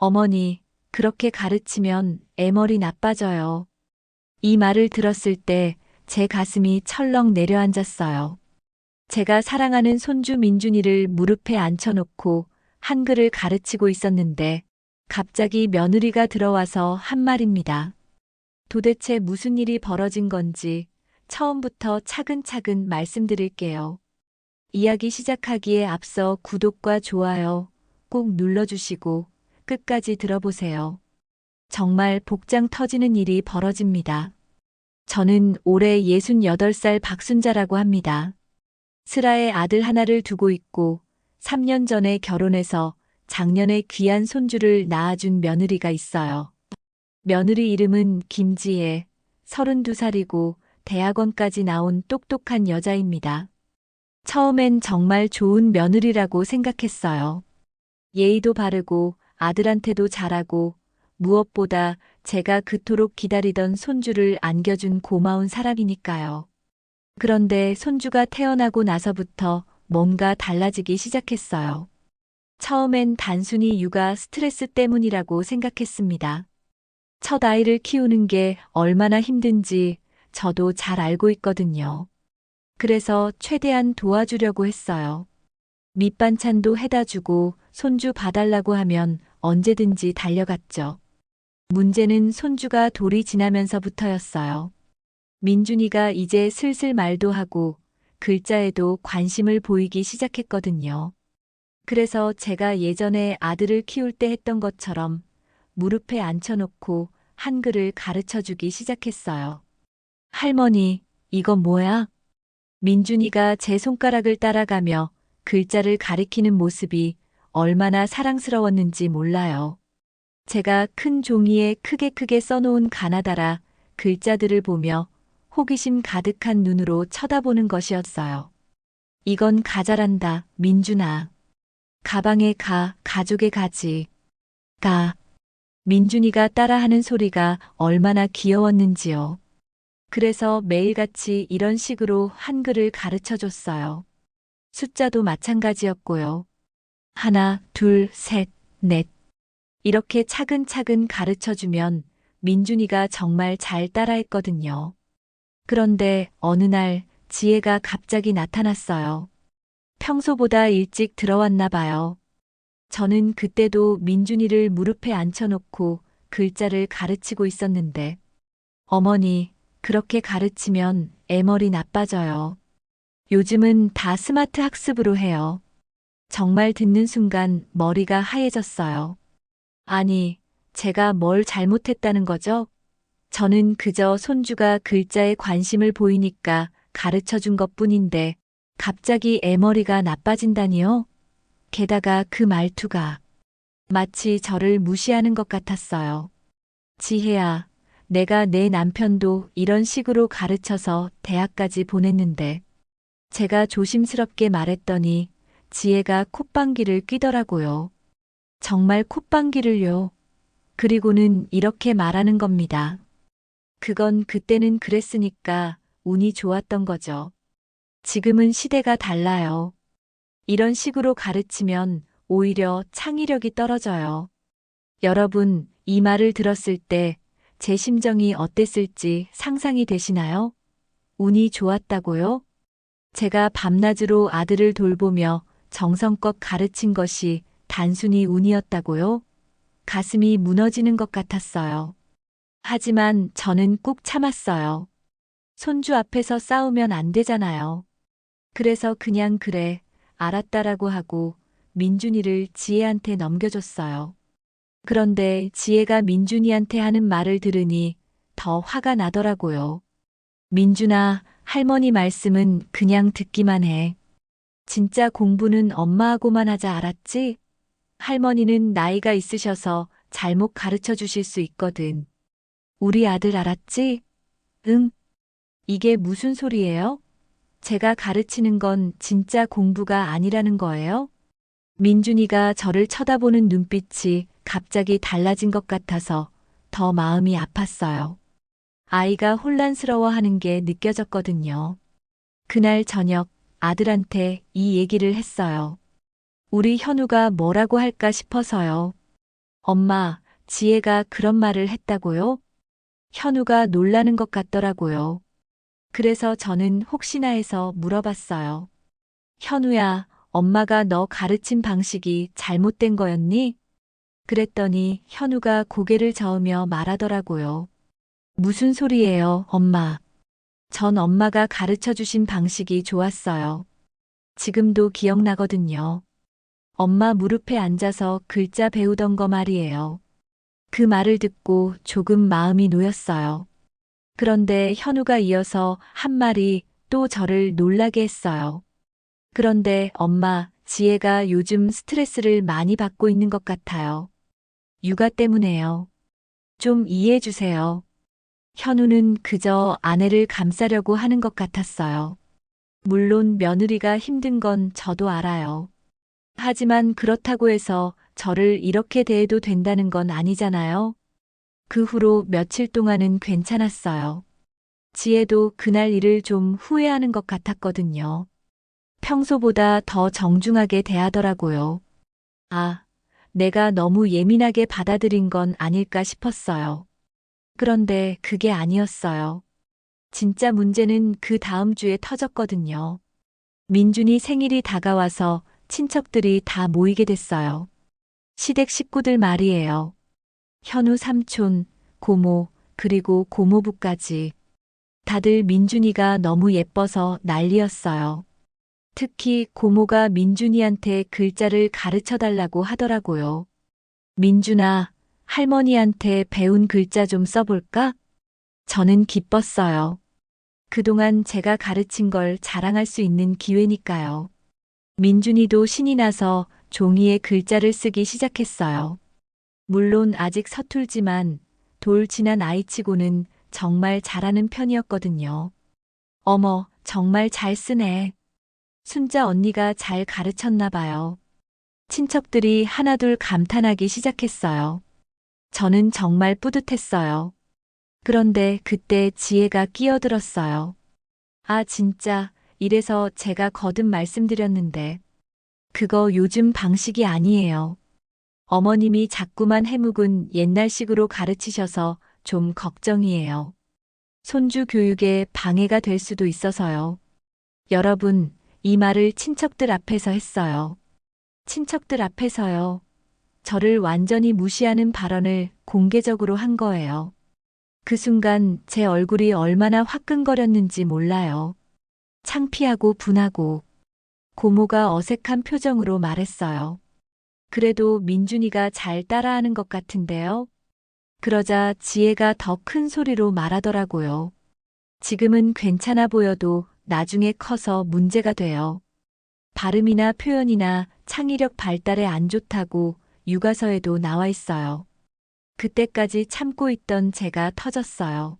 어머니, 그렇게 가르치면 애 머리 나빠져요. 이 말을 들었을 때 제 가슴이 철렁 내려앉았어요. 제가 사랑하는 손주 민준이를 무릎에 앉혀놓고 한글을 가르치고 있었는데 갑자기 며느리가 들어와서 한 말입니다. 도대체 무슨 일이 벌어진 건지 처음부터 차근차근 말씀드릴게요. 이야기 시작하기에 앞서 구독과 좋아요 꼭 눌러주시고 끝까지 들어보세요. 정말 복장 터지는 일이 벌어집니다. 저는 올해 68살 박순자라고 합니다. 슬아의 아들 하나를 두고 있고 3년 전에 결혼해서 작년에 귀한 손주를 낳아준 며느리가 있어요. 며느리 이름은 김지혜, 32살이고 대학원까지 나온 똑똑한 여자입니다. 처음엔 정말 좋은 며느리라고 생각했어요. 예의도 바르고 아들한테도 잘하고 무엇보다 제가 그토록 기다리던 손주를 안겨준 고마운 사람이니까요. 그런데 손주가 태어나고 나서부터 뭔가 달라지기 시작했어요. 처음엔 단순히 육아 스트레스 때문이라고 생각했습니다. 첫 아이를 키우는 게 얼마나 힘든지 저도 잘 알고 있거든요. 그래서 최대한 도와주려고 했어요. 밑반찬도 해다 주고 손주 봐달라고 하면 언제든지 달려갔죠. 문제는 손주가 돌이 지나면서부터였어요. 민준이가 이제 슬슬 말도 하고 글자에도 관심을 보이기 시작했거든요. 그래서 제가 예전에 아들을 키울 때 했던 것처럼 무릎에 앉혀놓고 한글을 가르쳐 주기 시작했어요. 할머니, 이건 뭐야? 민준이가 제 손가락을 따라가며 글자를 가리키는 모습이 얼마나 사랑스러웠는지 몰라요. 제가 큰 종이에 크게 써놓은 가나다라 글자들을 보며 호기심 가득한 눈으로 쳐다보는 것이었어요. 이건 가자란다, 민준아. 가방에 가, 가족의 가지. 가. 민준이가 따라하는 소리가 얼마나 귀여웠는지요. 그래서 매일같이 이런 식으로 한글을 가르쳐 줬어요. 숫자도 마찬가지였고요. 하나, 둘, 셋, 넷. 이렇게 차근차근 가르쳐 주면 민준이가 정말 잘 따라했거든요. 그런데 어느 날 지혜가 갑자기 나타났어요. 평소보다 일찍 들어왔나 봐요. 저는 그때도 민준이를 무릎에 앉혀놓고 글자를 가르치고 있었는데, 어머니, 그렇게 가르치면 애 머리 나빠져요. 요즘은 다 스마트 학습으로 해요. 정말 듣는 순간 머리가 하얘졌어요. 아니, 제가 뭘 잘못했다는 거죠? 저는 그저 손주가 글자에 관심을 보이니까 가르쳐 준 것뿐인데 갑자기 애 머리가 나빠진다니요? 게다가 그 말투가 마치 저를 무시하는 것 같았어요. 지혜야, 내가 내 남편도 이런 식으로 가르쳐서 대학까지 보냈는데 제가 조심스럽게 말했더니 지혜가 콧방귀를 뀌더라고요. 정말 콧방귀를요. 그리고는 이렇게 말하는 겁니다. 그건 그때는 그랬으니까 운이 좋았던 거죠. 지금은 시대가 달라요. 이런 식으로 가르치면 오히려 창의력이 떨어져요. 여러분, 이 말을 들었을 때 제 심정이 어땠을지 상상이 되시나요? 운이 좋았다고요? 제가 밤낮으로 아들을 돌보며 정성껏 가르친 것이 단순히 운이었다고요? 가슴이 무너지는 것 같았어요. 하지만 저는 꾹 참았어요. 손주 앞에서 싸우면 안 되잖아요. 그래서 그냥 그래, 알았다라고 하고 민준이를 지혜한테 넘겨줬어요. 그런데 지혜가 민준이한테 하는 말을 들으니 더 화가 나더라고요. 민준아, 할머니 말씀은 그냥 듣기만 해. 진짜 공부는 엄마하고만 하자 알았지? 할머니는 나이가 있으셔서 잘못 가르쳐 주실 수 있거든. 우리 아들 알았지? 응. 이게 무슨 소리예요? 제가 가르치는 건 진짜 공부가 아니라는 거예요? 민준이가 저를 쳐다보는 눈빛이 갑자기 달라진 것 같아서 더 마음이 아팠어요. 아이가 혼란스러워하는 게 느껴졌거든요. 그날 저녁 아들한테 이 얘기를 했어요. 우리 현우가 뭐라고 할까 싶어서요. 엄마, 지혜가 그런 말을 했다고요? 현우가 놀라는 것 같더라고요. 그래서 저는 혹시나 해서 물어봤어요. 현우야, 엄마가 너 가르친 방식이 잘못된 거였니? 그랬더니 현우가 고개를 저으며 말하더라고요. 무슨 소리예요, 엄마? 전 엄마가 가르쳐 주신 방식이 좋았어요. 지금도 기억나거든요. 엄마 무릎에 앉아서 글자 배우던 거 말이에요. 그 말을 듣고 조금 마음이 놓였어요. 그런데 현우가 이어서 한 말이 또 저를 놀라게 했어요. 그런데 엄마, 지혜가 요즘 스트레스를 많이 받고 있는 것 같아요. 육아 때문에요. 좀 이해해 주세요. 현우는 그저 아내를 감싸려고 하는 것 같았어요. 물론 며느리가 힘든 건 저도 알아요. 하지만 그렇다고 해서 저를 이렇게 대해도 된다는 건 아니잖아요. 그 후로 며칠 동안은 괜찮았어요. 지혜도 그날 일을 좀 후회하는 것 같았거든요. 평소보다 더 정중하게 대하더라고요. 아, 내가 너무 예민하게 받아들인 건 아닐까 싶었어요. 그런데 그게 아니었어요. 진짜 문제는 그 다음 주에 터졌거든요. 민준이 생일이 다가와서 친척들이 다 모이게 됐어요. 시댁 식구들 말이에요. 현우 삼촌, 고모, 그리고 고모부까지. 다들 민준이가 너무 예뻐서 난리였어요. 특히 고모가 민준이한테 글자를 가르쳐 달라고 하더라고요. 민준아, 할머니한테 배운 글자 좀 써볼까? 저는 기뻤어요. 그동안 제가 가르친 걸 자랑할 수 있는 기회니까요. 민준이도 신이 나서 종이에 글자를 쓰기 시작했어요. 물론 아직 서툴지만 돌 지난 아이치고는 정말 잘하는 편이었거든요. 어머, 정말 잘 쓰네. 순자 언니가 잘 가르쳤나 봐요. 친척들이 하나둘 감탄하기 시작했어요. 저는 정말 뿌듯했어요. 그런데 그때 지혜가 끼어들었어요. 아, 진짜, 이래서 제가 거듭 말씀드렸는데. 그거 요즘 방식이 아니에요. 어머님이 자꾸만 해묵은 옛날식으로 가르치셔서 좀 걱정이에요. 손주 교육에 방해가 될 수도 있어서요. 여러분, 이 말을 친척들 앞에서 했어요. 친척들 앞에서요. 저를 완전히 무시하는 발언을 공개적으로 한 거예요. 그 순간 제 얼굴이 얼마나 화끈거렸는지 몰라요. 창피하고 분하고 고모가 어색한 표정으로 말했어요. 그래도 민준이가 잘 따라하는 것 같은데요. 그러자 지혜가 더 큰 소리로 말하더라고요. 지금은 괜찮아 보여도 나중에 커서 문제가 돼요. 발음이나 표현이나 창의력 발달에 안 좋다고 육아서에도 나와 있어요. 그때까지 참고 있던 제가 터졌어요.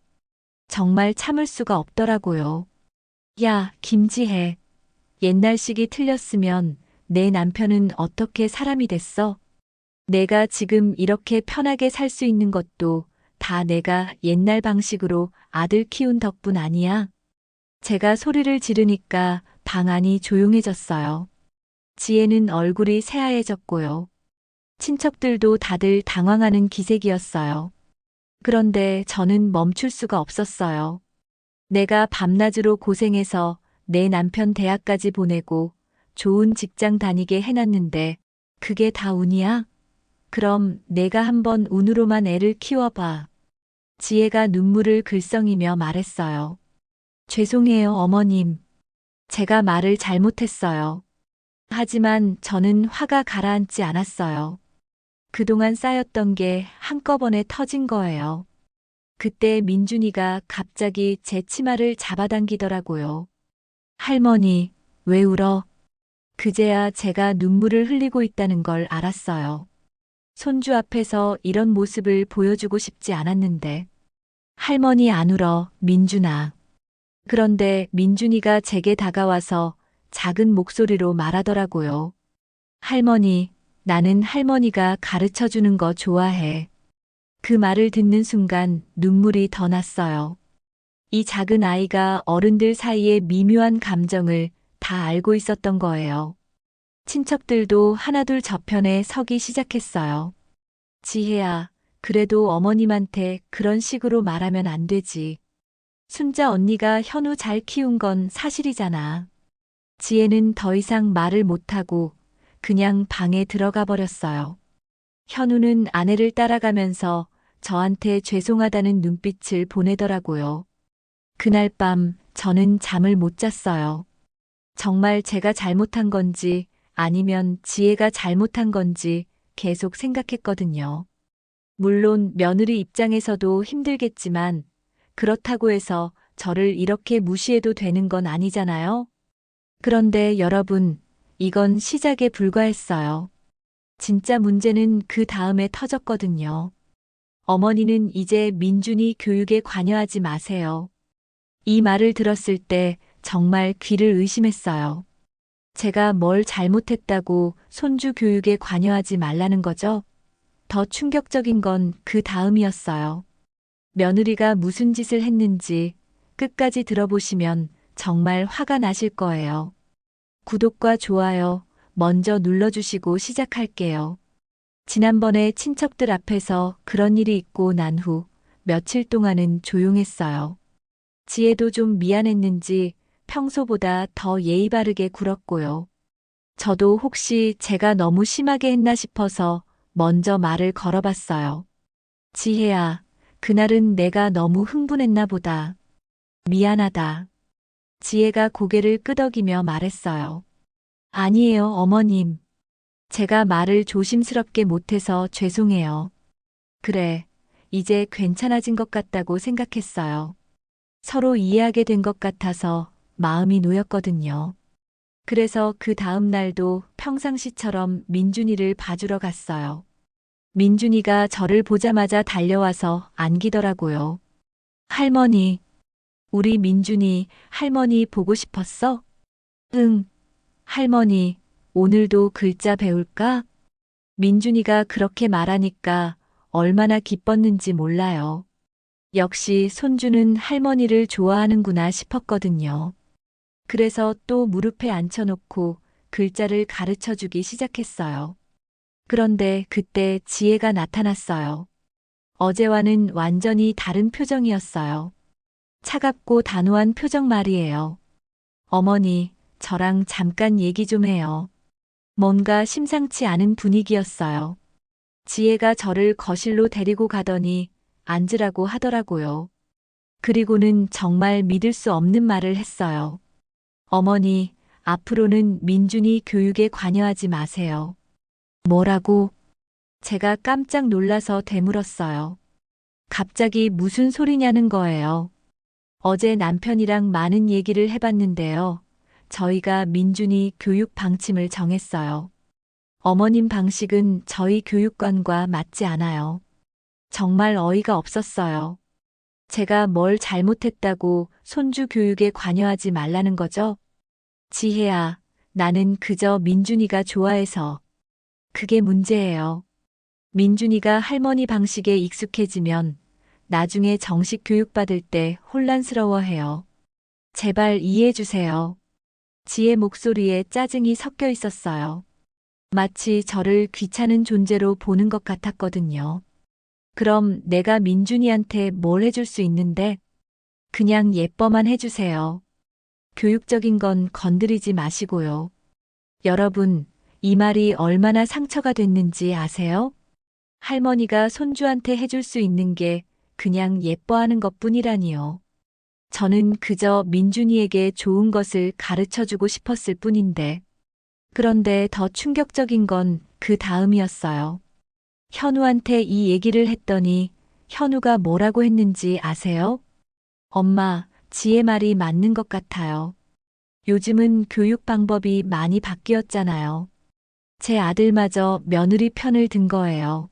정말 참을 수가 없더라고요. 야, 김지혜. 옛날식이 틀렸으면 내 남편은 어떻게 사람이 됐어? 내가 지금 이렇게 편하게 살 수 있는 것도 다 내가 옛날 방식으로 아들 키운 덕분 아니야? 제가 소리를 지르니까 방 안이 조용해졌어요. 지혜는 얼굴이 새하얘졌고요. 친척들도 다들 당황하는 기색이었어요. 그런데 저는 멈출 수가 없었어요. 내가 밤낮으로 고생해서 내 남편 대학까지 보내고 좋은 직장 다니게 해놨는데 그게 다 운이야? 그럼 내가 한번 운으로만 애를 키워봐. 지혜가 눈물을 글썽이며 말했어요. 죄송해요, 어머님. 제가 말을 잘못했어요. 하지만 저는 화가 가라앉지 않았어요. 그동안 쌓였던 게 한꺼번에 터진 거예요. 그때 민준이가 갑자기 제 치마를 잡아당기더라고요. 할머니, 왜 울어? 그제야 제가 눈물을 흘리고 있다는 걸 알았어요. 손주 앞에서 이런 모습을 보여주고 싶지 않았는데. 할머니 안 울어, 민준아. 그런데 민준이가 제게 다가와서 작은 목소리로 말하더라고요. 할머니, 나는 할머니가 가르쳐 주는 거 좋아해. 그 말을 듣는 순간 눈물이 더 났어요. 이 작은 아이가 어른들 사이의 미묘한 감정을 다 알고 있었던 거예요. 친척들도 하나둘 저편에 서기 시작했어요. 지혜야, 그래도 어머님한테 그런 식으로 말하면 안 되지. 순자 언니가 현우 잘 키운 건 사실이잖아. 지혜는 더 이상 말을 못하고 그냥 방에 들어가 버렸어요. 현우는 아내를 따라가면서 저한테 죄송하다는 눈빛을 보내더라고요. 그날 밤 저는 잠을 못 잤어요. 정말 제가 잘못한 건지 아니면 지혜가 잘못한 건지 계속 생각했거든요. 물론 며느리 입장에서도 힘들겠지만 그렇다고 해서 저를 이렇게 무시해도 되는 건 아니잖아요. 그런데 여러분, 이건 시작에 불과했어요. 진짜 문제는 그 다음에 터졌거든요. 어머니는 이제 민준이 교육에 관여하지 마세요. 이 말을 들었을 때 정말 귀를 의심했어요. 제가 뭘 잘못했다고 손주 교육에 관여하지 말라는 거죠? 더 충격적인 건 그 다음이었어요. 며느리가 무슨 짓을 했는지 끝까지 들어보시면 정말 화가 나실 거예요. 구독과 좋아요 먼저 눌러주시고 시작할게요. 지난번에 친척들 앞에서 그런 일이 있고 난 후 며칠 동안은 조용했어요. 지혜도 좀 미안했는지 평소보다 더 예의 바르게 굴었고요. 저도 혹시 제가 너무 심하게 했나 싶어서 먼저 말을 걸어봤어요. 지혜야, 그날은 내가 너무 흥분했나 보다. 미안하다. 지혜가 고개를 끄덕이며 말했어요. 아니에요, 어머님. 제가 말을 조심스럽게 못해서 죄송해요. 그래, 이제 괜찮아진 것 같다고 생각했어요. 서로 이해하게 된 것 같아서 마음이 놓였거든요. 그래서 그 다음 날도 평상시처럼 민준이를 봐주러 갔어요. 민준이가 저를 보자마자 달려와서 안기더라고요. 할머니, 우리 민준이 할머니 보고 싶었어? 응, 할머니, 오늘도 글자 배울까? 민준이가 그렇게 말하니까 얼마나 기뻤는지 몰라요. 역시 손주는 할머니를 좋아하는구나 싶었거든요. 그래서 또 무릎에 앉혀놓고 글자를 가르쳐 주기 시작했어요. 그런데 그때 지혜가 나타났어요. 어제와는 완전히 다른 표정이었어요. 차갑고 단호한 표정 말이에요. 어머니, 저랑 잠깐 얘기 좀 해요. 뭔가 심상치 않은 분위기였어요. 지혜가 저를 거실로 데리고 가더니 앉으라고 하더라고요. 그리고는 정말 믿을 수 없는 말을 했어요. 어머니, 앞으로는 민준이 교육에 관여하지 마세요. 뭐라고? 제가 깜짝 놀라서 되물었어요. 갑자기 무슨 소리냐는 거예요. 어제 남편이랑 많은 얘기를 해봤는데요. 저희가 민준이 교육 방침을 정했어요. 어머님 방식은 저희 교육관과 맞지 않아요. 정말 어이가 없었어요. 제가 뭘 잘못했다고 손주 교육에 관여하지 말라는 거죠? 지혜야, 나는 그저 민준이가 좋아해서. 그게 문제예요. 민준이가 할머니 방식에 익숙해지면 나중에 정식 교육받을 때 혼란스러워해요. 제발 이해해 주세요. 지혜 목소리에 짜증이 섞여 있었어요. 마치 저를 귀찮은 존재로 보는 것 같았거든요. 그럼 내가 민준이한테 뭘 해줄 수 있는데? 그냥 예뻐만 해주세요. 교육적인 건 건드리지 마시고요. 여러분, 이 말이 얼마나 상처가 됐는지 아세요? 할머니가 손주한테 해줄 수 있는 게 그냥 예뻐하는 것뿐이라니요. 저는 그저 민준이에게 좋은 것을 가르쳐 주고 싶었을 뿐인데. 그런데 더 충격적인 건 그 다음이었어요. 현우한테 이 얘기를 했더니 현우가 뭐라고 했는지 아세요? 엄마, 지혜 말이 맞는 것 같아요. 요즘은 교육 방법이 많이 바뀌었잖아요. 제 아들마저 며느리 편을 든 거예요.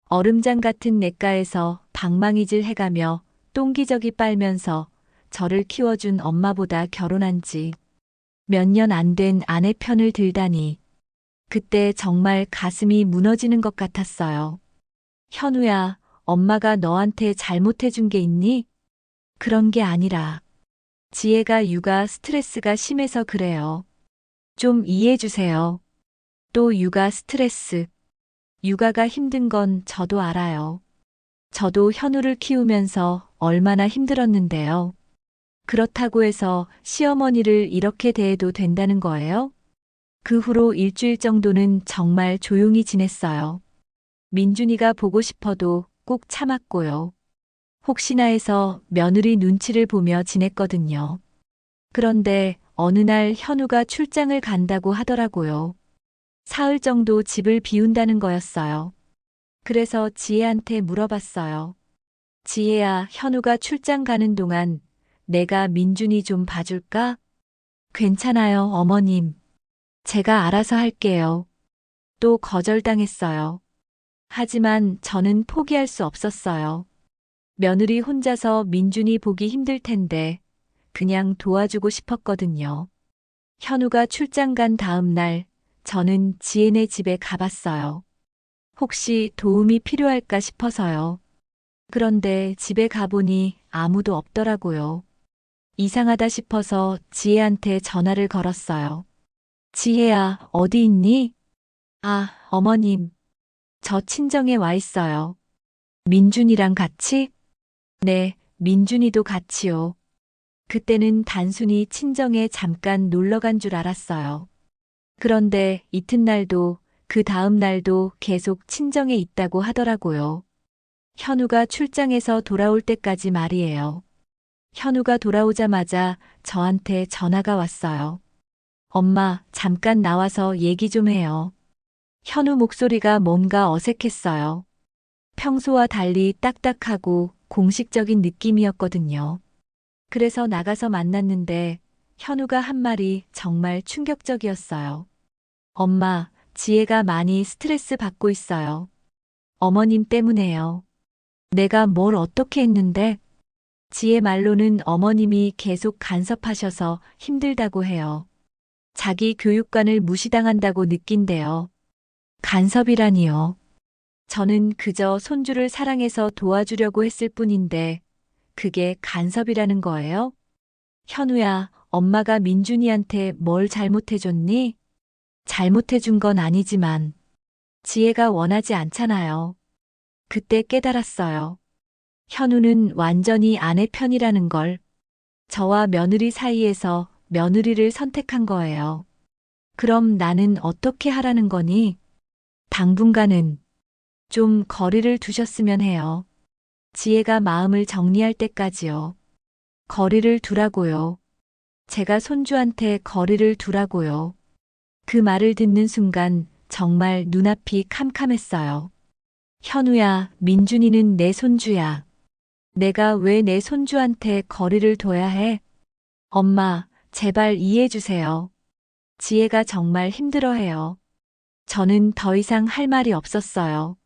얼음장 같은 냇가에서 방망이질 해가며 똥기저귀 빨면서 저를 키워준 엄마보다 결혼한 지 몇 년 안 된 아내 편을 들다니. 그때 정말 가슴이 무너지는 것 같았어요. 현우야, 엄마가 너한테 잘못해준 게 있니? 그런 게 아니라 지혜가 육아 스트레스가 심해서 그래요. 좀 이해해 주세요. 또 육아 스트레스. 육아가 힘든 건 저도 알아요. 저도 현우를 키우면서 얼마나 힘들었는데요. 그렇다고 해서 시어머니를 이렇게 대해도 된다는 거예요? 그 후로 일주일 정도는 정말 조용히 지냈어요. 민준이가 보고 싶어도 꼭 참았고요. 혹시나 해서 며느리 눈치를 보며 지냈거든요. 그런데 어느 날 현우가 출장을 간다고 하더라고요. 사흘 정도 집을 비운다는 거였어요. 그래서 지혜한테 물어봤어요. 지혜야, 현우가 출장 가는 동안 내가 민준이 좀 봐줄까? 괜찮아요, 어머님. 제가 알아서 할게요. 또 거절당했어요. 하지만 저는 포기할 수 없었어요. 며느리 혼자서 민준이 보기 힘들 텐데 그냥 도와주고 싶었거든요. 현우가 출장 간 다음 날 저는 지혜네 집에 가봤어요. 혹시 도움이 필요할까 싶어서요. 그런데 집에 가보니 아무도 없더라고요. 이상하다 싶어서 지혜한테 전화를 걸었어요. 지혜야, 어디 있니? 아, 어머님. 저 친정에 와 있어요. 민준이랑 같이? 네, 민준이도 같이요. 그때는 단순히 친정에 잠깐 놀러 간 줄 알았어요. 그런데 이튿날도 그 다음 날도 계속 친정에 있다고 하더라고요. 현우가 출장에서 돌아올 때까지 말이에요. 현우가 돌아오자마자 저한테 전화가 왔어요. 엄마, 잠깐 나와서 얘기 좀 해요. 현우 목소리가 뭔가 어색했어요. 평소와 달리 딱딱하고 공식적인 느낌이었거든요. 그래서 나가서 만났는데 현우가 한 말이 정말 충격적이었어요. 엄마, 지혜가 많이 스트레스 받고 있어요. 어머님 때문에요. 내가 뭘 어떻게 했는데? 지혜 말로는 어머님이 계속 간섭하셔서 힘들다고 해요. 자기 교육관을 무시당한다고 느낀대요. 간섭이라니요. 저는 그저 손주를 사랑해서 도와주려고 했을 뿐인데 그게 간섭이라는 거예요? 현우야, 엄마가 민준이한테 뭘 잘못해줬니? 잘못해준 건 아니지만 지혜가 원하지 않잖아요. 그때 깨달았어요. 현우는 완전히 아내 편이라는 걸. 저와 며느리 사이에서 며느리를 선택한 거예요. 그럼 나는 어떻게 하라는 거니? 당분간은 좀 거리를 두셨으면 해요. 지혜가 마음을 정리할 때까지요. 거리를 두라고요. 제가 손주한테 거리를 두라고요. 그 말을 듣는 순간 정말 눈앞이 캄캄했어요. 현우야, 민준이는 내 손주야. 내가 왜 내 손주한테 거리를 둬야 해? 엄마, 제발 이해해 주세요. 지혜가 정말 힘들어해요. 저는 더 이상 할 말이 없었어요.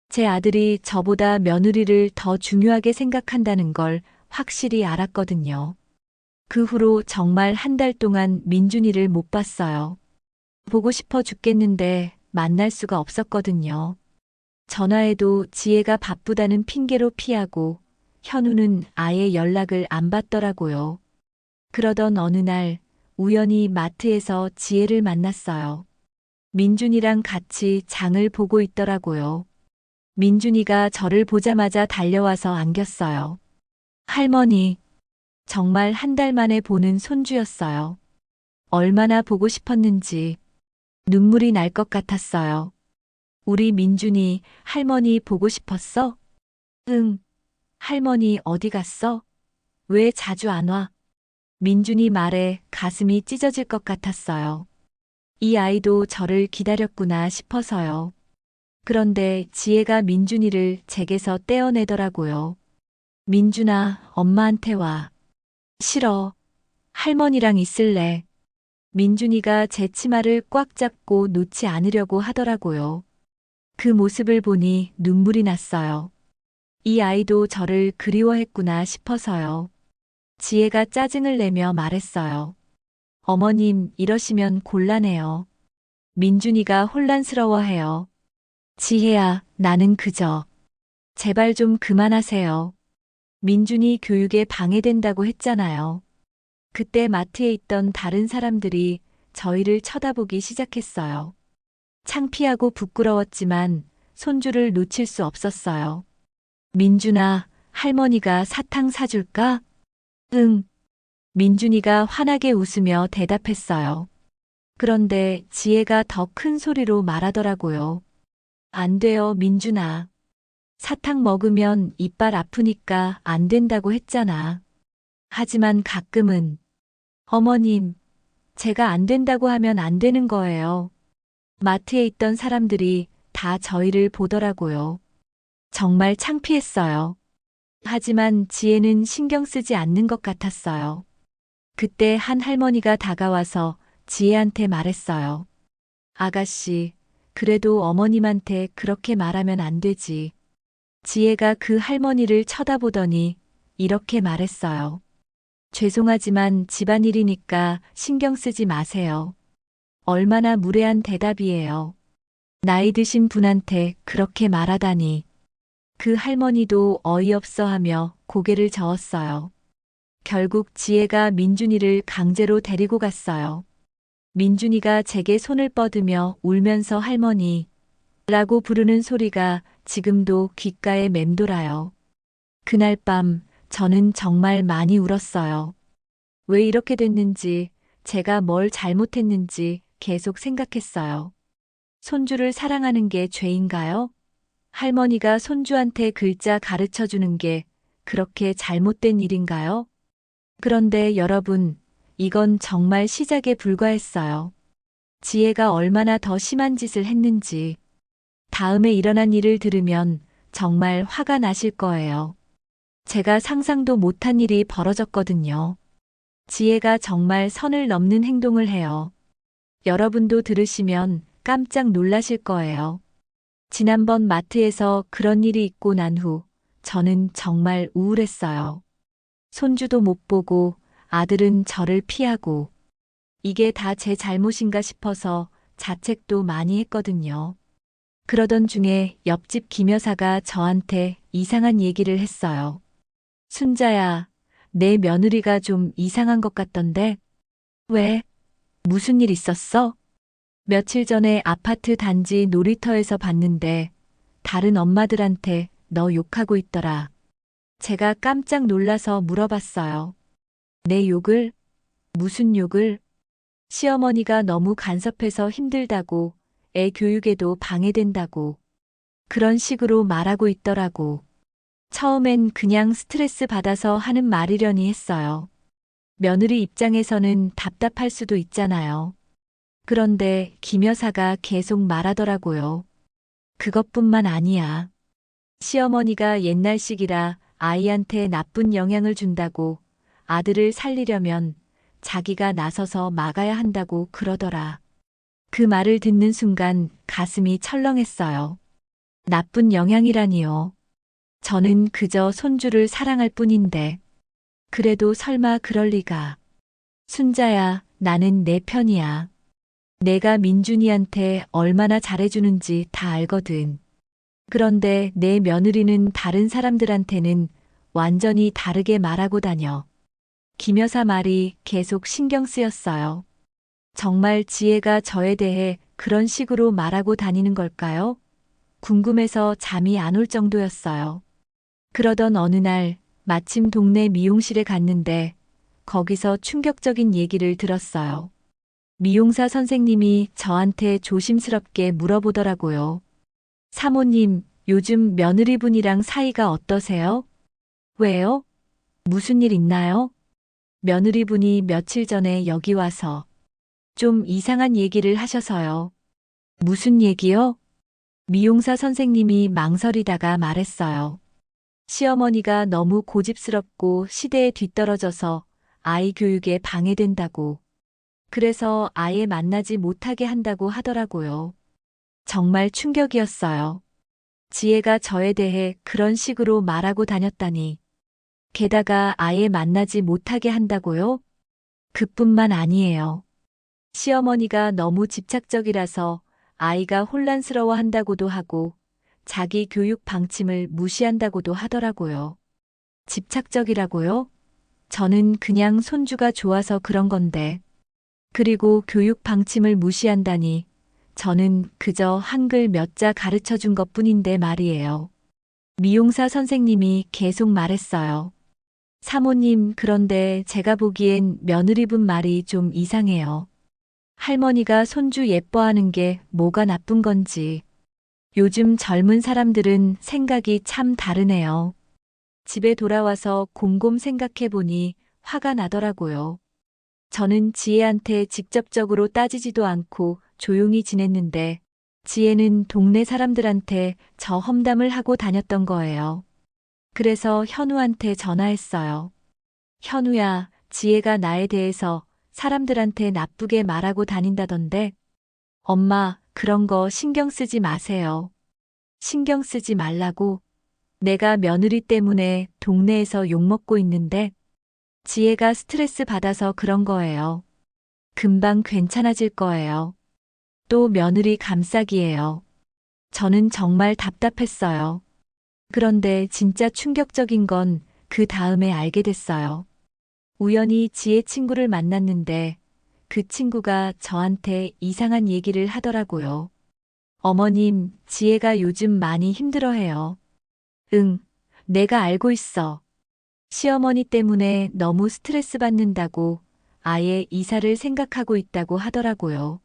제 아들이 저보다 며느리를 더 중요하게 생각한다는 걸 확실히 알았거든요. 그 후로 정말 한 달 동안 민준이를 못 봤어요. 보고 싶어 죽겠는데 만날 수가 없었거든요. 전화해도 지혜가 바쁘다는 핑계로 피하고 현우는 아예 연락을 안 받더라고요. 그러던 어느 날 우연히 마트에서 지혜를 만났어요. 민준이랑 같이 장을 보고 있더라고요. 민준이가 저를 보자마자 달려와서 안겼어요. 할머니, 정말 한 달 만에 보는 손주였어요. 얼마나 보고 싶었는지 눈물이 날 것 같았어요. 우리 민준이 할머니 보고 싶었어? 응. 할머니 어디 갔어? 왜 자주 안 와? 민준이 말에 가슴이 찢어질 것 같았어요. 이 아이도 저를 기다렸구나 싶어서요. 그런데 지혜가 민준이를 제게서 떼어내더라고요. 민준아, 엄마한테 와. 싫어. 할머니랑 있을래. 민준이가 제 치마를 꽉 잡고 놓지 않으려고 하더라고요. 그 모습을 보니 눈물이 났어요. 이 아이도 저를 그리워했구나 싶어서요. 지혜가 짜증을 내며 말했어요. 어머님, 이러시면 곤란해요. 민준이가 혼란스러워해요. 지혜야, 나는 그저. 제발 좀 그만하세요. 민준이 교육에 방해된다고 했잖아요. 그때 마트에 있던 다른 사람들이 저희를 쳐다보기 시작했어요. 창피하고 부끄러웠지만 손주를 놓칠 수 없었어요. 민준아, 할머니가 사탕 사줄까? 응. 민준이가 환하게 웃으며 대답했어요. 그런데 지혜가 더 큰 소리로 말하더라고요. 안 돼요, 민준아. 사탕 먹으면 이빨 아프니까 안 된다고 했잖아. 하지만 가끔은, 어머님, 제가 안 된다고 하면 안 되는 거예요. 마트에 있던 사람들이 다 저희를 보더라고요. 정말 창피했어요. 하지만 지혜는 신경 쓰지 않는 것 같았어요. 그때 한 할머니가 다가와서 지혜한테 말했어요. 아가씨, 그래도 어머님한테 그렇게 말하면 안 되지. 지혜가 그 할머니를 쳐다보더니 이렇게 말했어요. 죄송하지만 집안일이니까 신경 쓰지 마세요. 얼마나 무례한 대답이에요. 나이 드신 분한테 그렇게 말하다니. 그 할머니도 어이없어 하며 고개를 저었어요. 결국 지혜가 민준이를 강제로 데리고 갔어요. 민준이가 제게 손을 뻗으며 울면서 할머니 라고 부르는 소리가 지금도 귓가에 맴돌아요. 그날 밤 저는 정말 많이 울었어요. 왜 이렇게 됐는지, 제가 뭘 잘못했는지 계속 생각했어요. 손주를 사랑하는 게 죄인가요? 할머니가 손주한테 글자 가르쳐 주는 게 그렇게 잘못된 일인가요? 그런데 여러분, 이건 정말 시작에 불과했어요. 지혜가 얼마나 더 심한 짓을 했는지, 다음에 일어난 일을 들으면 정말 화가 나실 거예요. 제가 상상도 못한 일이 벌어졌거든요. 지혜가 정말 선을 넘는 행동을 해요. 여러분도 들으시면 깜짝 놀라실 거예요. 지난번 마트에서 그런 일이 있고 난 후 저는 정말 우울했어요. 손주도 못 보고 아들은 저를 피하고 이게 다 제 잘못인가 싶어서 자책도 많이 했거든요. 그러던 중에 옆집 김 여사가 저한테 이상한 얘기를 했어요. 순자야, 내 며느리가 좀 이상한 것 같던데? 왜? 무슨 일 있었어? 며칠 전에 아파트 단지 놀이터에서 봤는데 다른 엄마들한테 너 욕하고 있더라. 제가 깜짝 놀라서 물어봤어요. 내 욕을? 무슨 욕을? 시어머니가 너무 간섭해서 힘들다고, 애 교육에도 방해된다고. 그런 식으로 말하고 있더라고. 처음엔 그냥 스트레스 받아서 하는 말이려니 했어요. 며느리 입장에서는 답답할 수도 있잖아요. 그런데 김 여사가 계속 말하더라고요. 그것뿐만 아니야. 시어머니가 옛날식이라 아이한테 나쁜 영향을 준다고 아들을 살리려면 자기가 나서서 막아야 한다고 그러더라. 그 말을 듣는 순간 가슴이 철렁했어요. 나쁜 영향이라니요. 저는 그저 손주를 사랑할 뿐인데. 그래도 설마 그럴 리가. 순자야, 나는 내 편이야. 내가 민준이한테 얼마나 잘해주는지 다 알거든. 그런데 내 며느리는 다른 사람들한테는 완전히 다르게 말하고 다녀. 김 여사 말이 계속 신경 쓰였어요. 정말 지혜가 저에 대해 그런 식으로 말하고 다니는 걸까요? 궁금해서 잠이 안 올 정도였어요. 그러던 어느 날 마침 동네 미용실에 갔는데 거기서 충격적인 얘기를 들었어요. 미용사 선생님이 저한테 조심스럽게 물어보더라고요. 사모님, 요즘 며느리분이랑 사이가 어떠세요? 왜요? 무슨 일 있나요? 며느리분이 며칠 전에 여기 와서 좀 이상한 얘기를 하셔서요. 무슨 얘기요? 미용사 선생님이 망설이다가 말했어요. 시어머니가 너무 고집스럽고 시대에 뒤떨어져서 아이 교육에 방해된다고. 그래서 아예 만나지 못하게 한다고 하더라고요. 정말 충격이었어요. 지혜가 저에 대해 그런 식으로 말하고 다녔다니. 게다가 아예 만나지 못하게 한다고요? 그뿐만 아니에요. 시어머니가 너무 집착적이라서 아이가 혼란스러워 한다고도 하고 자기 교육 방침을 무시한다고도 하더라고요. 집착적이라고요? 저는 그냥 손주가 좋아서 그런 건데. 그리고 교육 방침을 무시한다니 저는 그저 한글 몇 자 가르쳐 준 것뿐인데 말이에요. 미용사 선생님이 계속 말했어요. 사모님, 그런데 제가 보기엔 며느리분 말이 좀 이상해요. 할머니가 손주 예뻐하는 게 뭐가 나쁜 건지. 요즘 젊은 사람들은 생각이 참 다르네요. 집에 돌아와서 곰곰 생각해 보니 화가 나더라고요. 저는 지혜한테 직접적으로 따지지도 않고 조용히 지냈는데 지혜는 동네 사람들한테 저 험담을 하고 다녔던 거예요. 그래서 현우한테 전화했어요. 현우야, 지혜가 나에 대해서 사람들한테 나쁘게 말하고 다닌다던데. 엄마, 그런 거 신경 쓰지 마세요. 신경 쓰지 말라고. 내가 며느리 때문에 동네에서 욕먹고 있는데 지혜가 스트레스 받아서 그런 거예요. 금방 괜찮아질 거예요. 또 며느리 감싸기예요. 저는 정말 답답했어요. 그런데 진짜 충격적인 건 그 다음에 알게 됐어요. 우연히 지혜 친구를 만났는데 그 친구가 저한테 이상한 얘기를 하더라고요. 어머님, 지혜가 요즘 많이 힘들어해요. 응, 내가 알고 있어. 시어머니 때문에 너무 스트레스 받는다고 아예 이사를 생각하고 있다고 하더라고요.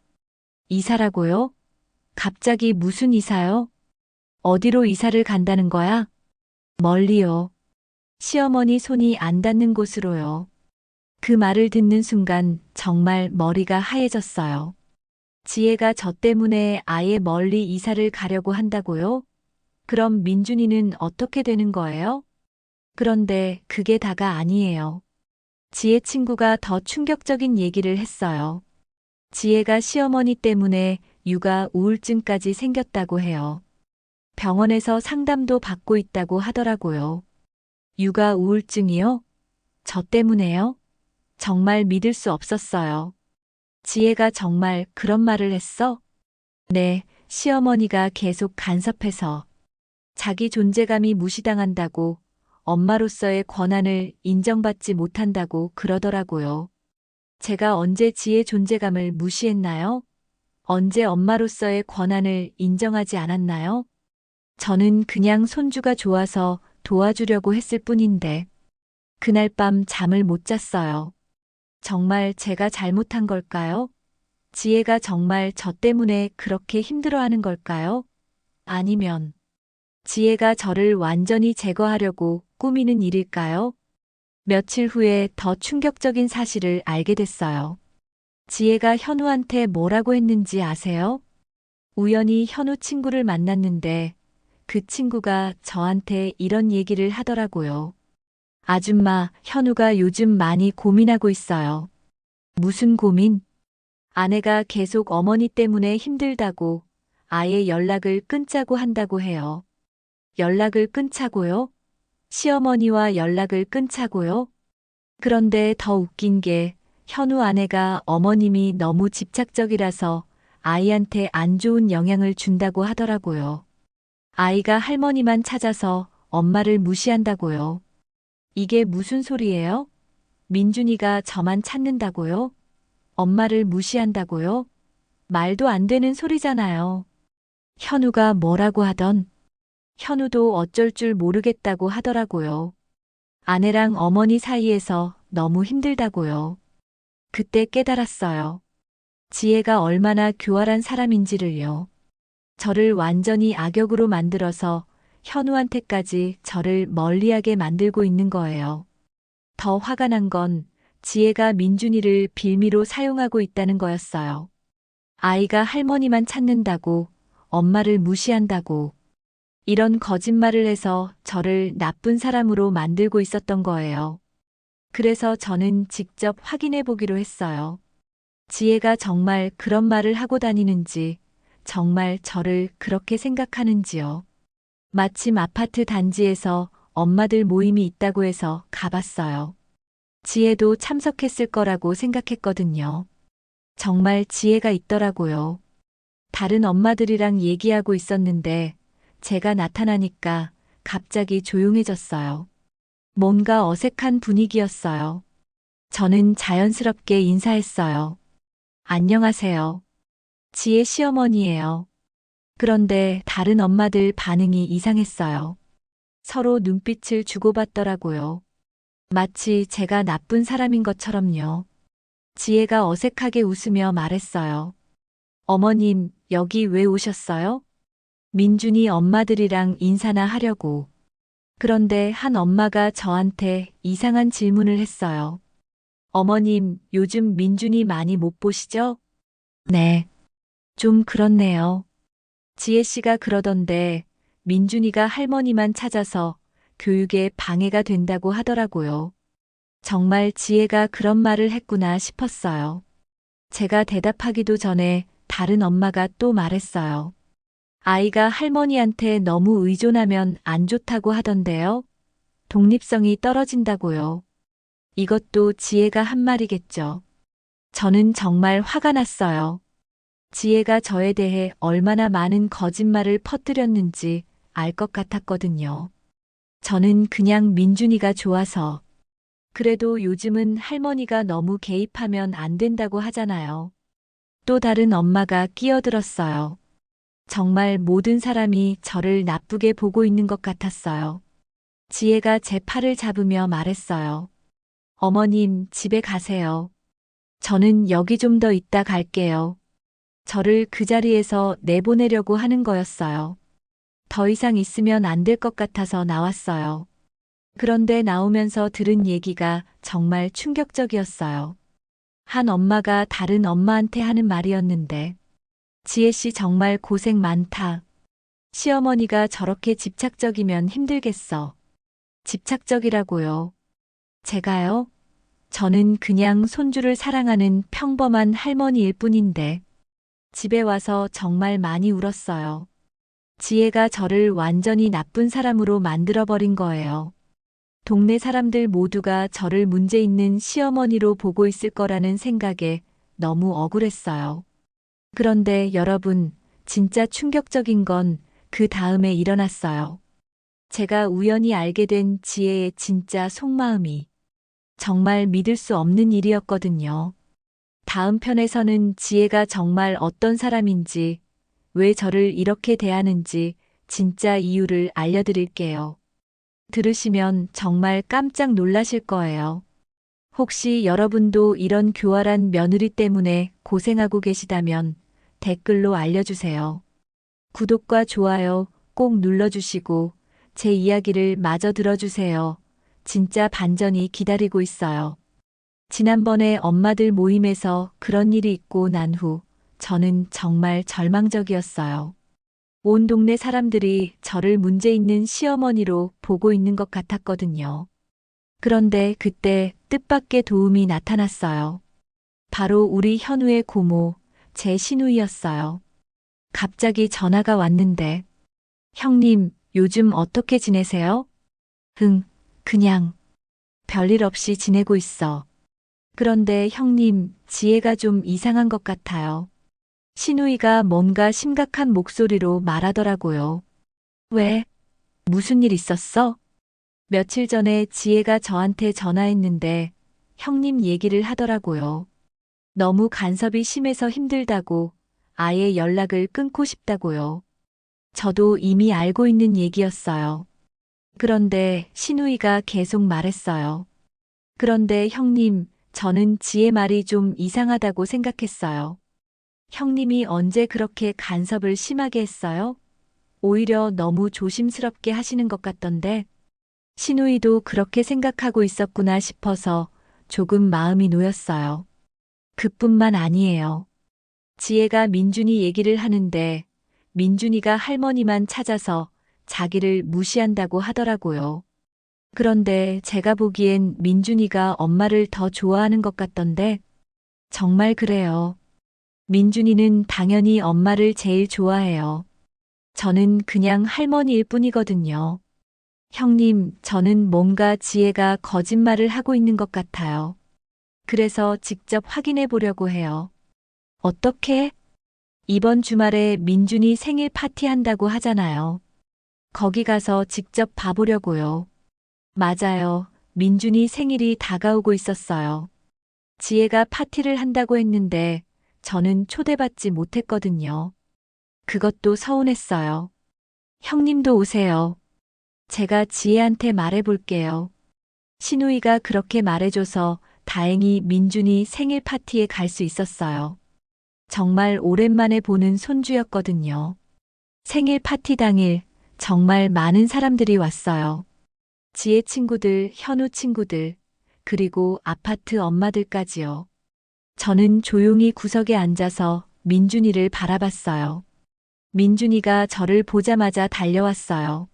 이사라고요? 갑자기 무슨 이사요? 어디로 이사를 간다는 거야? 멀리요. 시어머니 손이 안 닿는 곳으로요. 그 말을 듣는 순간 정말 머리가 하얘졌어요. 지혜가 저 때문에 아예 멀리 이사를 가려고 한다고요? 그럼 민준이는 어떻게 되는 거예요? 그런데 그게 다가 아니에요. 지혜 친구가 더 충격적인 얘기를 했어요. 지혜가 시어머니 때문에 육아 우울증까지 생겼다고 해요. 병원에서 상담도 받고 있다고 하더라고요. 육아 우울증이요? 저 때문에요? 정말 믿을 수 없었어요. 지혜가 정말 그런 말을 했어? 네, 시어머니가 계속 간섭해서 자기 존재감이 무시당한다고 엄마로서의 권한을 인정받지 못한다고 그러더라고요. 제가 언제 지혜 존재감을 무시했나요? 언제 엄마로서의 권한을 인정하지 않았나요? 저는 그냥 손주가 좋아서 도와주려고 했을 뿐인데 그날 밤 잠을 못 잤어요. 정말 제가 잘못한 걸까요? 지혜가 정말 저 때문에 그렇게 힘들어하는 걸까요? 아니면 지혜가 저를 완전히 제거하려고 꾸미는 일일까요? 며칠 후에 더 충격적인 사실을 알게 됐어요. 지혜가 현우한테 뭐라고 했는지 아세요? 우연히 현우 친구를 만났는데 그 친구가 저한테 이런 얘기를 하더라고요. 아줌마, 현우가 요즘 많이 고민하고 있어요. 무슨 고민? 아내가 계속 어머니 때문에 힘들다고 아예 연락을 끊자고 한다고 해요. 연락을 끊자고요? 시어머니와 연락을 끊자고요? 그런데 더 웃긴 게 현우 아내가 어머님이 너무 집착적이라서 아이한테 안 좋은 영향을 준다고 하더라고요. 아이가 할머니만 찾아서 엄마를 무시한다고요. 이게 무슨 소리예요? 민준이가 저만 찾는다고요? 엄마를 무시한다고요? 말도 안 되는 소리잖아요. 현우가 뭐라고 하던 현우도 어쩔 줄 모르겠다고 하더라고요. 아내랑 어머니 사이에서 너무 힘들다고요. 그때 깨달았어요. 지혜가 얼마나 교활한 사람인지를요. 저를 완전히 악역으로 만들어서 현우한테까지 저를 멀리하게 만들고 있는 거예요. 더 화가 난 건 지혜가 민준이를 빌미로 사용하고 있다는 거였어요. 아이가 할머니만 찾는다고, 엄마를 무시한다고, 이런 거짓말을 해서 저를 나쁜 사람으로 만들고 있었던 거예요. 그래서 저는 직접 확인해 보기로 했어요. 지혜가 정말 그런 말을 하고 다니는지, 정말 저를 그렇게 생각하는지요. 마침 아파트 단지에서 엄마들 모임이 있다고 해서 가봤어요. 지혜도 참석했을 거라고 생각했거든요. 정말 지혜가 있더라고요. 다른 엄마들이랑 얘기하고 있었는데 제가 나타나니까 갑자기 조용해졌어요. 뭔가 어색한 분위기였어요. 저는 자연스럽게 인사했어요. 안녕하세요. 지혜 시어머니예요. 그런데 다른 엄마들 반응이 이상했어요. 서로 눈빛을 주고받더라고요. 마치 제가 나쁜 사람인 것처럼요. 지혜가 어색하게 웃으며 말했어요. 어머님, 여기 왜 오셨어요? 민준이 엄마들이랑 인사나 하려고. 그런데 한 엄마가 저한테 이상한 질문을 했어요. 어머님, 요즘 민준이 많이 못 보시죠? 네, 좀 그렇네요. 지혜 씨가 그러던데 민준이가 할머니만 찾아서 교육에 방해가 된다고 하더라고요. 정말 지혜가 그런 말을 했구나 싶었어요. 제가 대답하기도 전에 다른 엄마가 또 말했어요. 아이가 할머니한테 너무 의존하면 안 좋다고 하던데요. 독립성이 떨어진다고요. 이것도 지혜가 한 말이겠죠. 저는 정말 화가 났어요. 지혜가 저에 대해 얼마나 많은 거짓말을 퍼뜨렸는지 알 것 같았거든요. 저는 그냥 민준이가 좋아서. 그래도 요즘은 할머니가 너무 개입하면 안 된다고 하잖아요. 또 다른 엄마가 끼어들었어요. 정말 모든 사람이 저를 나쁘게 보고 있는 것 같았어요. 지혜가 제 팔을 잡으며 말했어요. 어머님, 집에 가세요. 저는 여기 좀 더 있다 갈게요. 저를 그 자리에서 내보내려고 하는 거였어요. 더 이상 있으면 안 될 것 같아서 나왔어요. 그런데 나오면서 들은 얘기가 정말 충격적이었어요. 한 엄마가 다른 엄마한테 하는 말이었는데, 지혜 씨 정말 고생 많다. 시어머니가 저렇게 집착적이면 힘들겠어. 집착적이라고요. 제가요? 저는 그냥 손주를 사랑하는 평범한 할머니일 뿐인데, 집에 와서 정말 많이 울었어요. 지혜가 저를 완전히 나쁜 사람으로 만들어버린 거예요. 동네 사람들 모두가 저를 문제 있는 시어머니로 보고 있을 거라는 생각에 너무 억울했어요. 그런데 여러분, 진짜 충격적인 건 그 다음에 일어났어요. 제가 우연히 알게 된 지혜의 진짜 속마음이 정말 믿을 수 없는 일이었거든요. 다음 편에서는 지혜가 정말 어떤 사람인지, 왜 저를 이렇게 대하는지 진짜 이유를 알려드릴게요. 들으시면 정말 깜짝 놀라실 거예요. 혹시 여러분도 이런 교활한 며느리 때문에 고생하고 계시다면 댓글로 알려주세요. 구독과 좋아요 꼭 눌러주시고 제 이야기를 마저 들어주세요. 진짜 반전이 기다리고 있어요. 지난번에 엄마들 모임에서 그런 일이 있고 난 후 저는 정말 절망적이었어요. 온 동네 사람들이 저를 문제 있는 시어머니로 보고 있는 것 같았거든요. 그런데 그때 뜻밖의 도움이 나타났어요. 바로 우리 현우의 고모, 제 시누이였어요. 갑자기 전화가 왔는데, 형님, 요즘 어떻게 지내세요? 응, 그냥 별일 없이 지내고 있어. 그런데 형님, 지혜가 좀 이상한 것 같아요. 시누이가 뭔가 심각한 목소리로 말하더라고요. 왜? 무슨 일 있었어? 며칠 전에 지혜가 저한테 전화했는데 형님 얘기를 하더라고요. 너무 간섭이 심해서 힘들다고 아예 연락을 끊고 싶다고요. 저도 이미 알고 있는 얘기였어요. 그런데 시누이가 계속 말했어요. 그런데 형님, 저는 지혜 말이 좀 이상하다고 생각했어요. 형님이 언제 그렇게 간섭을 심하게 했어요? 오히려 너무 조심스럽게 하시는 것 같던데. 시누이도 그렇게 생각하고 있었구나 싶어서 조금 마음이 놓였어요. 그뿐만 아니에요. 지혜가 민준이 얘기를 하는데 민준이가 할머니만 찾아서 자기를 무시한다고 하더라고요. 그런데 제가 보기엔 민준이가 엄마를 더 좋아하는 것 같던데 정말 그래요. 민준이는 당연히 엄마를 제일 좋아해요. 저는 그냥 할머니일 뿐이거든요. 형님, 저는 뭔가 지혜가 거짓말을 하고 있는 것 같아요. 그래서 직접 확인해 보려고 해요. 어떻게? 이번 주말에 민준이 생일 파티한다고 하잖아요. 거기 가서 직접 봐보려고요. 맞아요. 민준이 생일이 다가오고 있었어요. 지혜가 파티를 한다고 했는데 저는 초대받지 못했거든요. 그것도 서운했어요. 형님도 오세요. 제가 지혜한테 말해볼게요. 신우이가 그렇게 말해줘서 다행히 민준이 생일 파티에 갈 수 있었어요. 정말 오랜만에 보는 손주였거든요. 생일 파티 당일 정말 많은 사람들이 왔어요. 지혜 친구들, 현우 친구들, 그리고 아파트 엄마들까지요. 저는 조용히 구석에 앉아서 민준이를 바라봤어요. 민준이가 저를 보자마자 달려왔어요.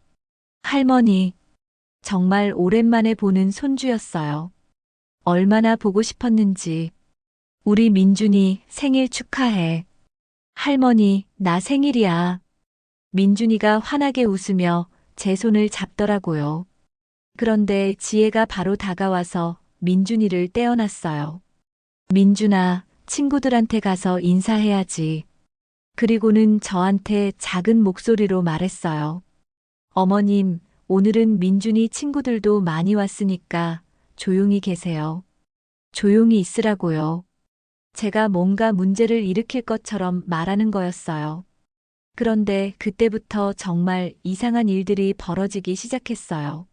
할머니, 정말 오랜만에 보는 손주였어요. 얼마나 보고 싶었는지. 우리 민준이 생일 축하해. 할머니, 나 생일이야. 민준이가 환하게 웃으며 제 손을 잡더라고요. 그런데 지혜가 바로 다가와서 민준이를 떼어놨어요. 민준아, 친구들한테 가서 인사해야지. 그리고는 저한테 작은 목소리로 말했어요. 어머님, 오늘은 민준이 친구들도 많이 왔으니까 조용히 계세요. 조용히 있으라고요. 제가 뭔가 문제를 일으킬 것처럼 말하는 거였어요. 그런데 그때부터 정말 이상한 일들이 벌어지기 시작했어요.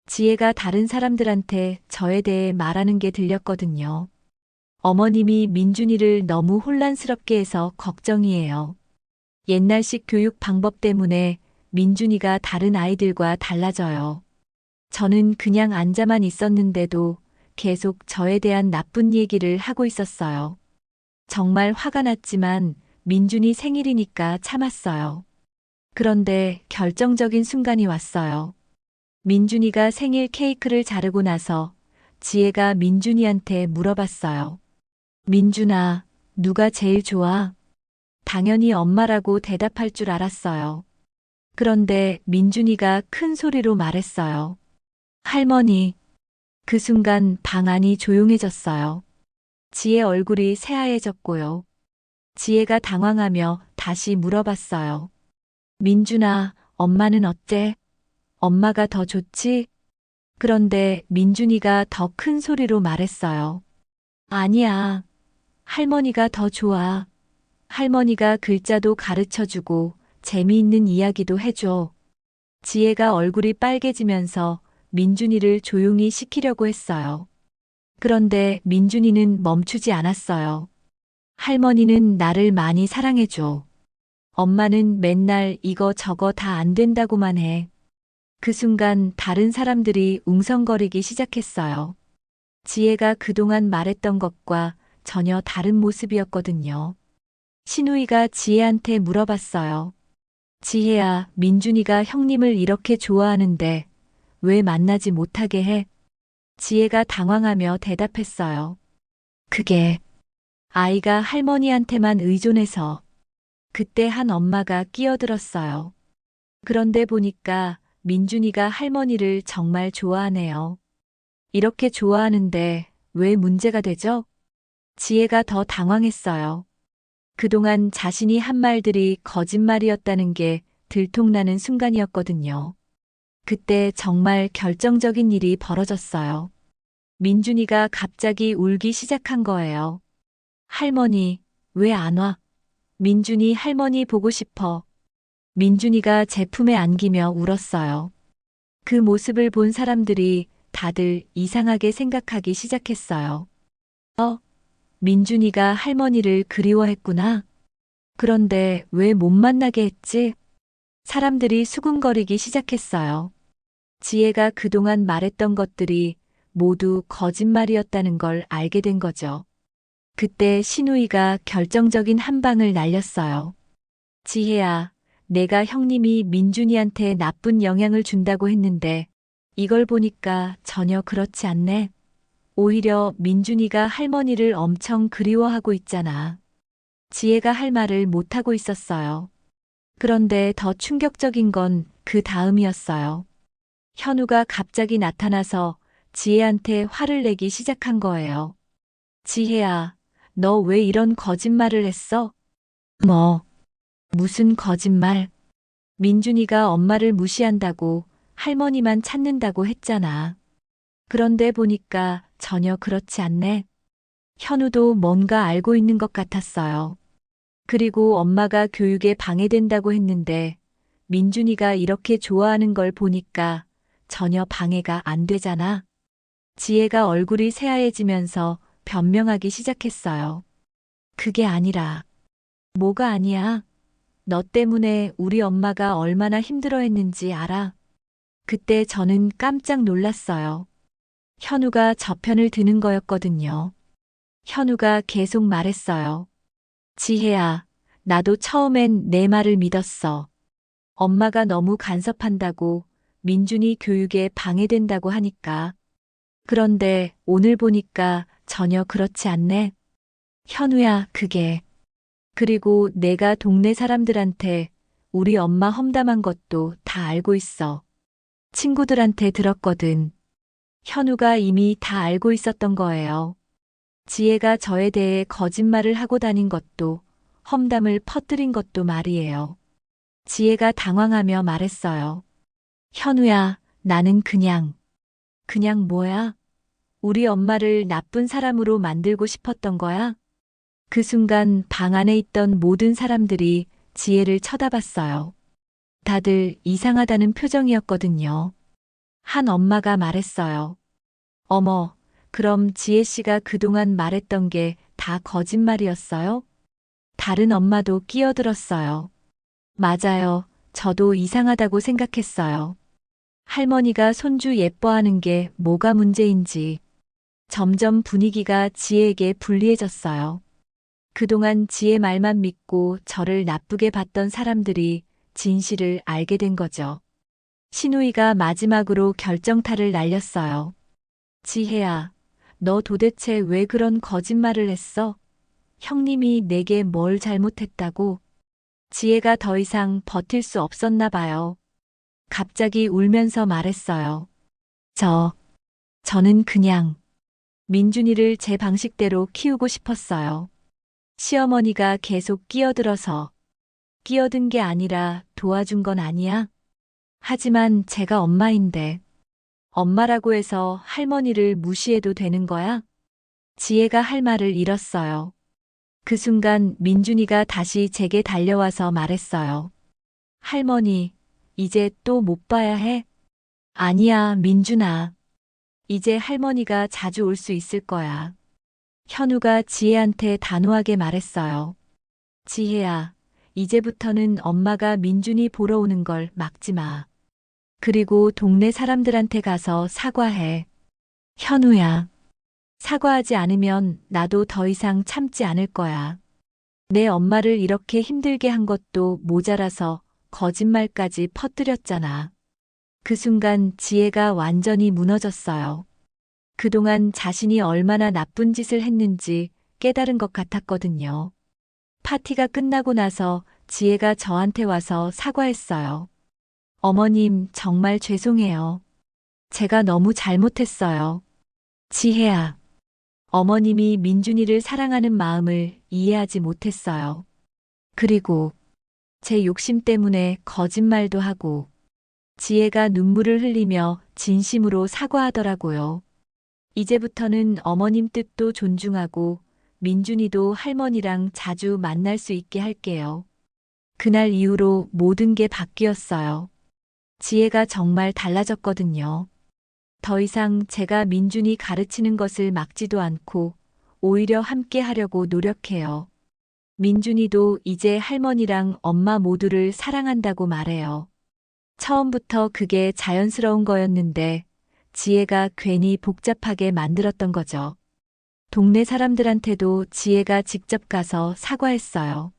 지혜가 다른 사람들한테 저에 대해 말하는 게 들렸거든요. 어머님이 민준이를 너무 혼란스럽게 해서 걱정이에요. 옛날식 교육 방법 때문에 민준이가 다른 아이들과 달라져요. 저는 그냥 앉아만 있었는데도 계속 저에 대한 나쁜 얘기를 하고 있었어요. 정말 화가 났지만 민준이 생일이니까 참았어요. 그런데 결정적인 순간이 왔어요. 민준이가 생일 케이크를 자르고 나서 지혜가 민준이한테 물어봤어요. 민준아, 누가 제일 좋아? 당연히 엄마라고 대답할 줄 알았어요. 그런데 민준이가 큰 소리로 말했어요. 할머니. 그 순간 방 안이 조용해졌어요. 지혜 얼굴이 새하얘졌고요. 지혜가 당황하며 다시 물어봤어요. 민준아, 엄마는 어때? 엄마가 더 좋지? 그런데 민준이가 더 큰 소리로 말했어요. 아니야. 할머니가 더 좋아. 할머니가 글자도 가르쳐주고 재미있는 이야기도 해줘. 지혜가 얼굴이 빨개지면서 민준이를 조용히 시키려고 했어요. 그런데 민준이는 멈추지 않았어요. 할머니는 나를 많이 사랑해줘. 엄마는 맨날 이거 저거 다 안 된다고만 해. 그 순간 다른 사람들이 웅성거리기 시작했어요. 지혜가 그동안 말했던 것과 전혀 다른 모습이었거든요. 신우이가 지혜한테 물어봤어요. 지혜야, 민준이가 형님을 이렇게 좋아하는데 왜 만나지 못하게 해? 지혜가 당황하며 대답했어요. 그게 아이가 할머니한테만 의존해서. 그때 한 엄마가 끼어들었어요. 그런데 보니까 민준이가 할머니를 정말 좋아하네요. 이렇게 좋아하는데 왜 문제가 되죠? 지혜가 더 당황했어요. 그동안 자신이 한 말들이 거짓말이었다는 게 들통나는 순간이었거든요. 그때 정말 결정적인 일이 벌어졌어요. 민준이가 갑자기 울기 시작한 거예요. 할머니, 왜 안 와? 민준이 할머니 보고 싶어. 민준이가 제 품에 안기며 울었어요. 그 모습을 본 사람들이 다들 이상하게 생각하기 시작했어요. 민준이가 할머니를 그리워했구나. 그런데 왜 못 만나게 했지? 사람들이 수군거리기 시작했어요. 지혜가 그동안 말했던 것들이 모두 거짓말이었다는 걸 알게 된 거죠. 그때 신우이가 결정적인 한 방을 날렸어요. 지혜야, 내가 형님이 민준이한테 나쁜 영향을 준다고 했는데 이걸 보니까 전혀 그렇지 않네. 오히려 민준이가 할머니를 엄청 그리워하고 있잖아. 지혜가 할 말을 못하고 있었어요. 그런데 더 충격적인 건 그 다음이었어요. 현우가 갑자기 나타나서 지혜한테 화를 내기 시작한 거예요. 지혜야, 너 왜 이런 거짓말을 했어? 무슨 거짓말? 민준이가 엄마를 무시한다고 할머니만 찾는다고 했잖아. 그런데 보니까 전혀 그렇지 않네. 현우도 뭔가 알고 있는 것 같았어요. 그리고 엄마가 교육에 방해된다고 했는데 민준이가 이렇게 좋아하는 걸 보니까 전혀 방해가 안 되잖아. 지혜가 얼굴이 새하얘지면서 변명하기 시작했어요. 그게 아니라. 뭐가 아니야? 너 때문에 우리 엄마가 얼마나 힘들어했는지 알아? 그때 저는 깜짝 놀랐어요. 현우가 저 편을 드는 거였거든요. 현우가 계속 말했어요. 지혜야, 나도 처음엔 내 말을 믿었어. 엄마가 너무 간섭한다고, 민준이 교육에 방해된다고 하니까. 그런데 오늘 보니까 전혀 그렇지 않네. 현우야, 그게. 그리고 내가 동네 사람들한테 우리 엄마 험담한 것도 다 알고 있어. 친구들한테 들었거든. 현우가 이미 다 알고 있었던 거예요. 지혜가 저에 대해 거짓말을 하고 다닌 것도, 험담을 퍼뜨린 것도 말이에요. 지혜가 당황하며 말했어요. 현우야, 나는 그냥 뭐야? 우리 엄마를 나쁜 사람으로 만들고 싶었던 거야? 그 순간 방 안에 있던 모든 사람들이 지혜를 쳐다봤어요. 다들 이상하다는 표정이었거든요. 한 엄마가 말했어요. 어머, 그럼 지혜 씨가 그동안 말했던 게 다 거짓말이었어요? 다른 엄마도 끼어들었어요. 맞아요. 저도 이상하다고 생각했어요. 할머니가 손주 예뻐하는 게 뭐가 문제인지. 점점 분위기가 지혜에게 불리해졌어요. 그동안 지혜 말만 믿고 저를 나쁘게 봤던 사람들이 진실을 알게 된 거죠. 신우이가 마지막으로 결정타를 날렸어요. 지혜야, 너 도대체 왜 그런 거짓말을 했어? 형님이 내게 뭘 잘못했다고? 지혜가 더 이상 버틸 수 없었나 봐요. 갑자기 울면서 말했어요. 저, 저는 그냥 민준이를 제 방식대로 키우고 싶었어요. 시어머니가 계속 끼어들어서 끼어든 게 아니라 도와준 건 아니야? 하지만 제가 엄마인데 엄마라고 해서 할머니를 무시해도 되는 거야? 지혜가 할 말을 잃었어요. 그 순간 민준이가 다시 제게 달려와서 말했어요. 할머니, 이제 또 못 봐야 해? 아니야, 민준아. 이제 할머니가 자주 올 수 있을 거야. 현우가 지혜한테 단호하게 말했어요. 지혜야, 이제부터는 엄마가 민준이 보러 오는 걸 막지 마. 그리고 동네 사람들한테 가서 사과해. 현우야, 사과하지 않으면 나도 더 이상 참지 않을 거야. 내 엄마를 이렇게 힘들게 한 것도 모자라서 거짓말까지 퍼뜨렸잖아. 그 순간 지혜가 완전히 무너졌어요. 그동안 자신이 얼마나 나쁜 짓을 했는지 깨달은 것 같았거든요. 파티가 끝나고 나서 지혜가 저한테 와서 사과했어요. 어머님, 정말 죄송해요. 제가 너무 잘못했어요. 지혜야. 어머님이 민준이를 사랑하는 마음을 이해하지 못했어요. 그리고 제 욕심 때문에 거짓말도 하고 지혜가 눈물을 흘리며 진심으로 사과하더라고요. 이제부터는 어머님 뜻도 존중하고 민준이도 할머니랑 자주 만날 수 있게 할게요. 그날 이후로 모든 게 바뀌었어요. 지혜가 정말 달라졌거든요. 더 이상 제가 민준이 가르치는 것을 막지도 않고 오히려 함께 하려고 노력해요. 민준이도 이제 할머니랑 엄마 모두를 사랑한다고 말해요. 처음부터 그게 자연스러운 거였는데 지혜가 괜히 복잡하게 만들었던 거죠. 동네 사람들한테도 지혜가 직접 가서 사과했어요.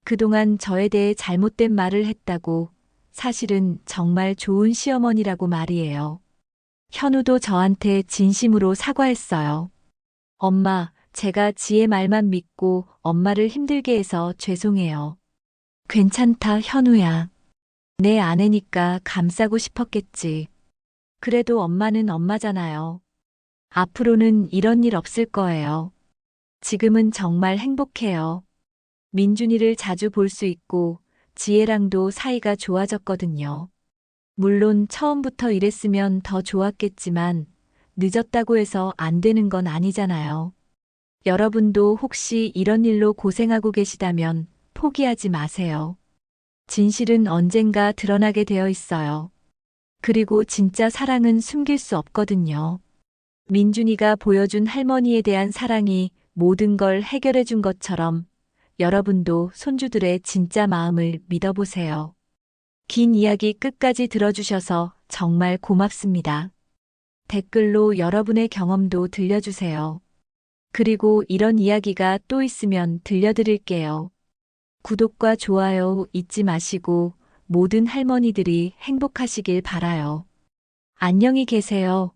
그동안 저에 대해 잘못된 말을 했다고 사실은 정말 좋은 시어머니라고 말이에요. 현우도 저한테 진심으로 사과했어요. 엄마, 제가 지혜 말만 믿고 엄마를 힘들게 해서 죄송해요. 괜찮다, 현우야. 내 아내니까 감싸고 싶었겠지. 그래도 엄마는 엄마잖아요. 앞으로는 이런 일 없을 거예요. 지금은 정말 행복해요. 민준이를 자주 볼 수 있고 지혜랑도 사이가 좋아졌거든요. 물론 처음부터 이랬으면 더 좋았겠지만 늦었다고 해서 안 되는 건 아니잖아요. 여러분도 혹시 이런 일로 고생하고 계시다면 포기하지 마세요. 진실은 언젠가 드러나게 되어 있어요. 그리고 진짜 사랑은 숨길 수 없거든요. 민준이가 보여준 할머니에 대한 사랑이 모든 걸 해결해 준 것처럼 여러분도 손주들의 진짜 마음을 믿어보세요. 긴 이야기 끝까지 들어주셔서 정말 고맙습니다. 댓글로 여러분의 경험도 들려주세요. 그리고 이런 이야기가 또 있으면 들려드릴게요. 구독과 좋아요 잊지 마시고 모든 할머니들이 행복하시길 바라요. 안녕히 계세요.